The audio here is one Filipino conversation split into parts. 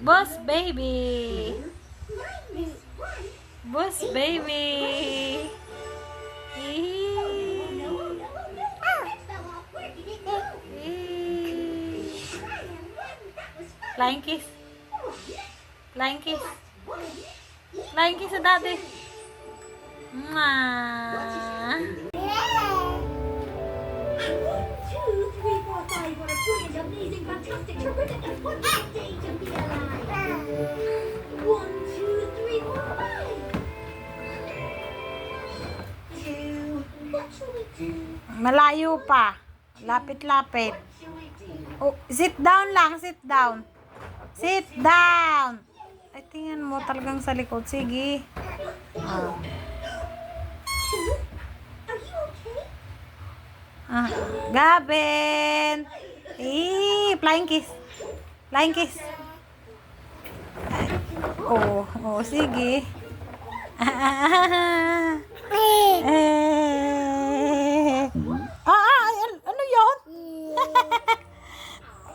Boss baby. Boss baby. Flying kiss. Flying kiss. Flying kiss sa daddy. Mwah. 1, 2, 3, 4, 5. What a brilliant, amazing, fantastic, terrific, and wonderful day to be alive. 1, 2, 3, 4, 5. 2. What shall we do? Malayo pa. Lapit-lapit. What shall we do? Oh, sit down lang, sit down. Sit down. Ay, tingnan mo talagang sa likod. Sige. Ah. 2. Are you okay? Ah. Gavin. Flying kiss. Flying kiss. Ay. Oh, oh, sige. Ano yun?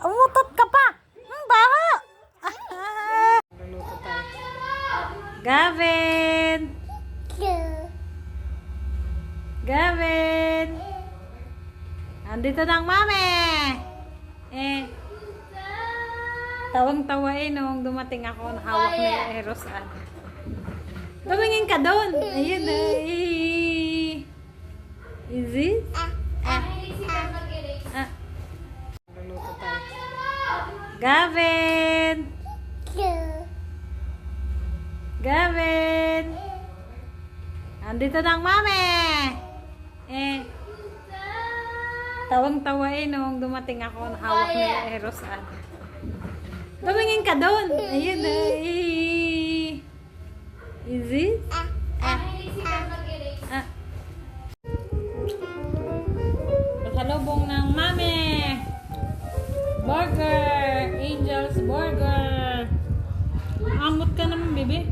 Umutot ka pa. Baho. Luluto tayo. Gavin. Gavin. Andito na ang mami. Tawang-tawa nung dumating ako, hawak ni Rosan. Tumingin ka doon. Ayun Is it? Luluto tayo. Gavin. Gavin. Andito na ang mami. Tawang-tawa nung dumating ako, hawak ni Rosan. Tumingin ka doon. Ayun Is it? Pasalubong ng mami. Burger. Angel's Burger. Amot ka naman, baby.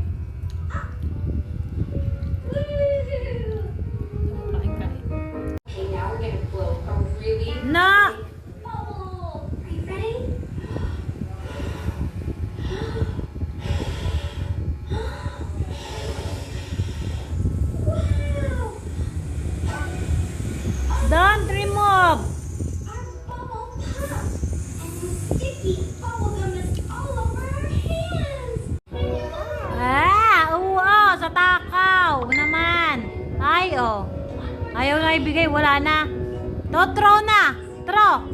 Kain-kain. Okay, now we're gonna blow a really Na! Bubble. Are you ready? Wow. Don't remove. Our bubble popped, and the sticky bubble gum is all over our hands. Oo, sa takaw naman. Ay, oh. Ayaw na ibigay, wala na. Throw na. Throw.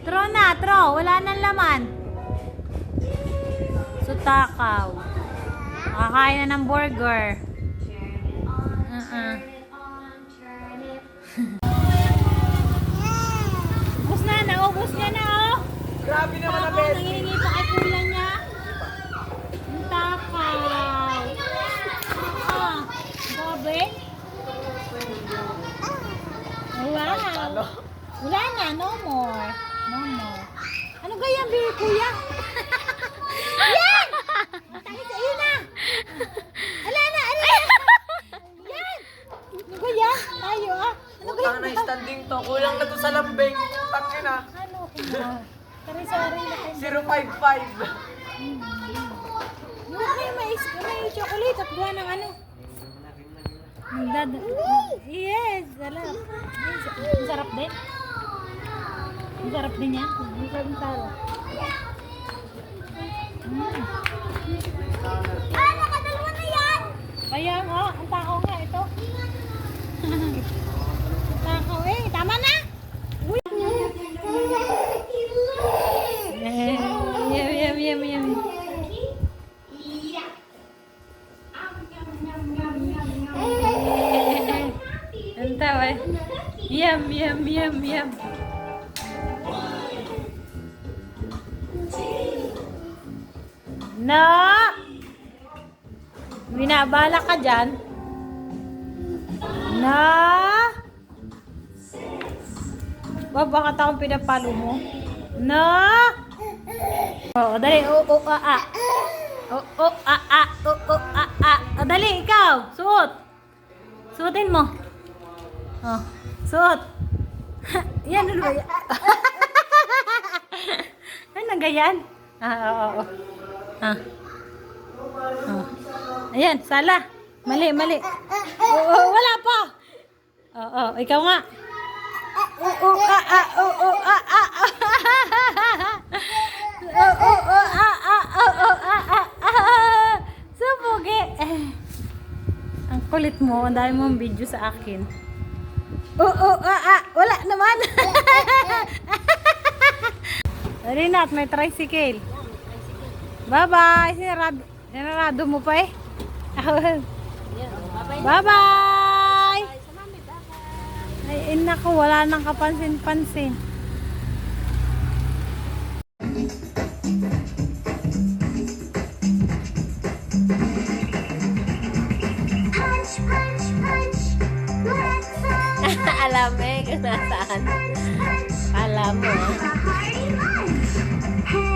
Throw na, throw. Wala nang laman. Sa takaw. Kakain na ng burger. Turn it on, turn it. Ubus na, naubos niya na, oh. Grabe naman na, Takaw, Bel. nangihingi pa kay kuya niya. Ang takaw. Grabe. Wow. Wala na, no more. No more. Ano kaya, kuya? Yan! Tayo sa iyo na. Ala na. Yan! Ano kaya? Tayo, ah. Ano kaya? Utang na standing to. Kulang na to sa lambing. Takin na. Ano? Sorry na kayo. 055. Yung may chocolate at buwan ng ano. Yes, sarap. Ang sarap din. Ang sarap din yan. Ang sarap ng taro. Nakadalawa na yan! Kaya nga, ang tao nga ito. Ang tao tama na! Uy! Yum. Yeah. Yum, yum, yum, yum. Ang tao Yum. Na! Binabala ka dyan. Na! Baka taong pinapalo mo. Na! Oo, dali. Dali, ikaw. Suot. Suotin mo. Oh, suot. Yan, ano ba yan? Ano na ganyan? Oo. Ah. Oh. Ayan, sala. Mali. Oo, wala pa. Oo, ikaw nga. Oo, Subugi. Ang kulit mo, ang dami mong video sa akin. Wala naman. Rinat, may tricycle. Bye-bye. Sinarado mo pa eh. Bye-bye. Ay, naku, wala nang kapansin-pansin. Punch, punch, punch. Let's all Alam mo eh kung nasaan. Alam mo. have a hearty lunch.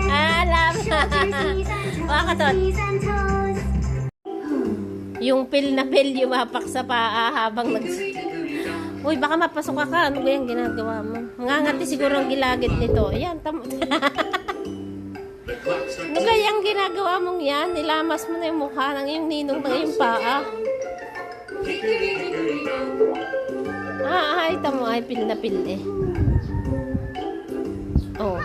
Alam mo. Mga katot. Knees and toes. Yung pil na pil yumapak sa paa habang nag... Uy, baka mapasok ka. Ano ba yung ginagawa mo? Ngangati siguro ang gilagid nito. Ayan, tamo. Ano kaya ang ginagawa mong yan? Nilamas mo na yung mukha ng yung ninong ng yung paa. Ay, tamo. Ay, pil na pil eh. Oh.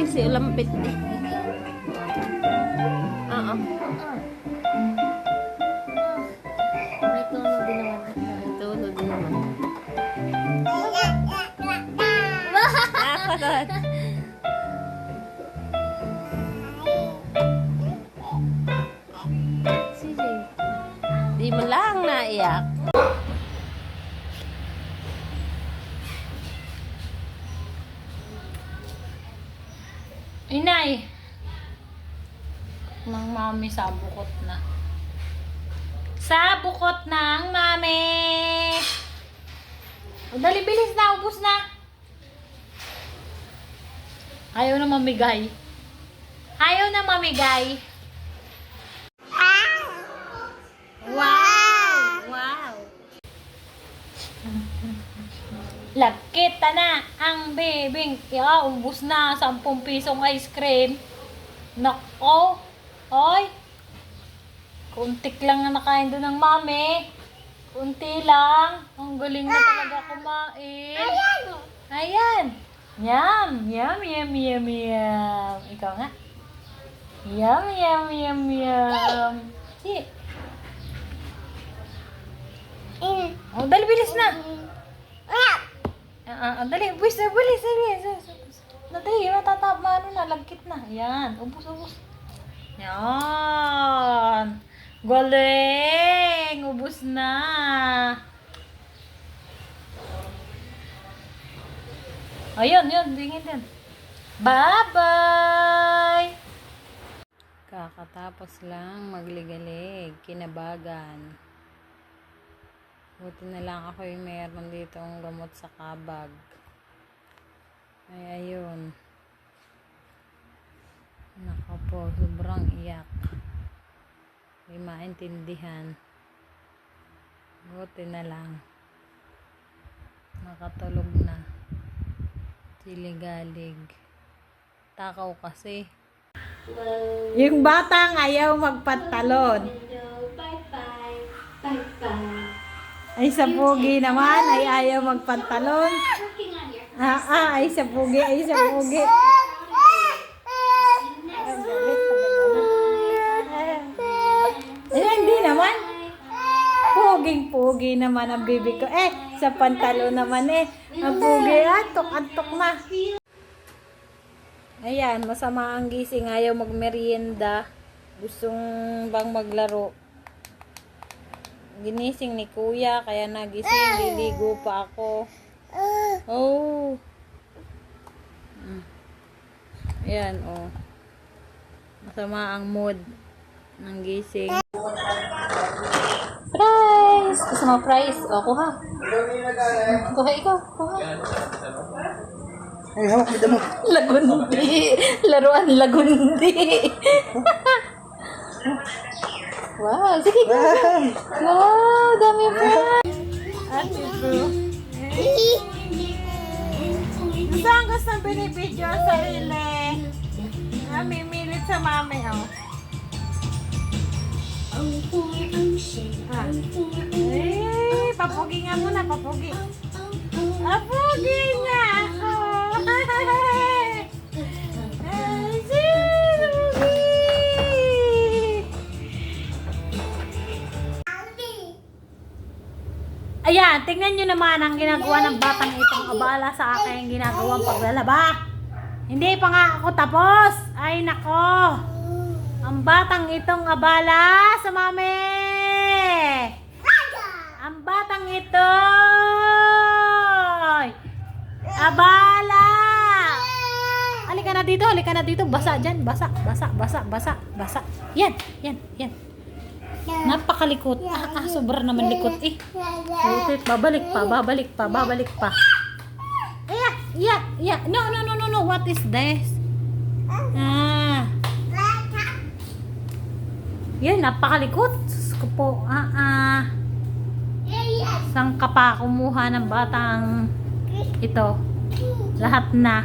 Si ulampit eh. Oo. May tunog din naman. May tunog din naman. Ako doon. Sige. Di mo lang naiyak. Inay. Ng mami sa bukot na. Sa bukot ng mami. O, dali, bilis na. Ubus na. Ayaw na mamigay. Ayaw na mamigay. Wow! Lagkita na ang bebing. Ubus na. 10 pisong ice cream. Nako. Oy. Kuntik lang na nakain doon ng mami. Kunti lang. Ang galing na talaga kumain. Ayan. Yum. Ikaw nga. Yum. Si. Oh, dali, bilis na. Dali, bilis. Dali, matatama na, lagkit na. Ayan, ubus. Yan. Galing. Ubus na. Ayun, dingin din. Bye-bye. Kakatapos lang magligalig, kinabagan. Buti na lang ako yung meron dito ang gamot sa kabag. Ay, ayun. Nako po, sobrang iyak. Hindi maintindihan. Buti na lang. Nakatulog na. Siligalig. Takaw kasi. Yung batang ayaw magpantalon. Bye-bye. Bye-bye. Ay sa pugi naman ay ayaw magpantalon. Working on your Ay sa pugi. Hindi naman. Puging-pugi naman ang bibi ko. Sa pantalon naman ang pugi. Antok na. Ayan, masama ang gising. Ayaw magmerienda. Gustong bang maglaro. Ginising ni kuya, kaya nagising, liligo pa ako. Oh. Ayan, oh. Masama ang mood ng gising. Prize! Gusto mo prize? O, kuha. Kuha ikaw. Kuha. Ay, hawak mo damo. Lagundi. Laruan lagundi. Wow, sige ka. Wow, dami pa. Ate bro. Saan gustong binibidyo ang sarili? Mimilit sa mami, oh. Eh, papugi nga muna, papugi. Papugi nga ako. Ayan, tingnan nyo naman ang ginagawa ng batang itong abala sa aking ginagawang paglalaba. Hindi pa nga ako tapos. Ay nako. Ang batang itong abala sa mami. Ang batang ito. Abala. Halika na dito, halika na dito. Basa dyan, basa, basa, basa, basa, basa. Yan, yan, yan. Napakalikot. Sobra naman likot eh. Ulit, babalik pa, babalik pa, babalik pa. Yeah. No. What is this? Yan, napakalikot. Sus ko po. Saan ka pa kumuha ng batang ito? Lahat na.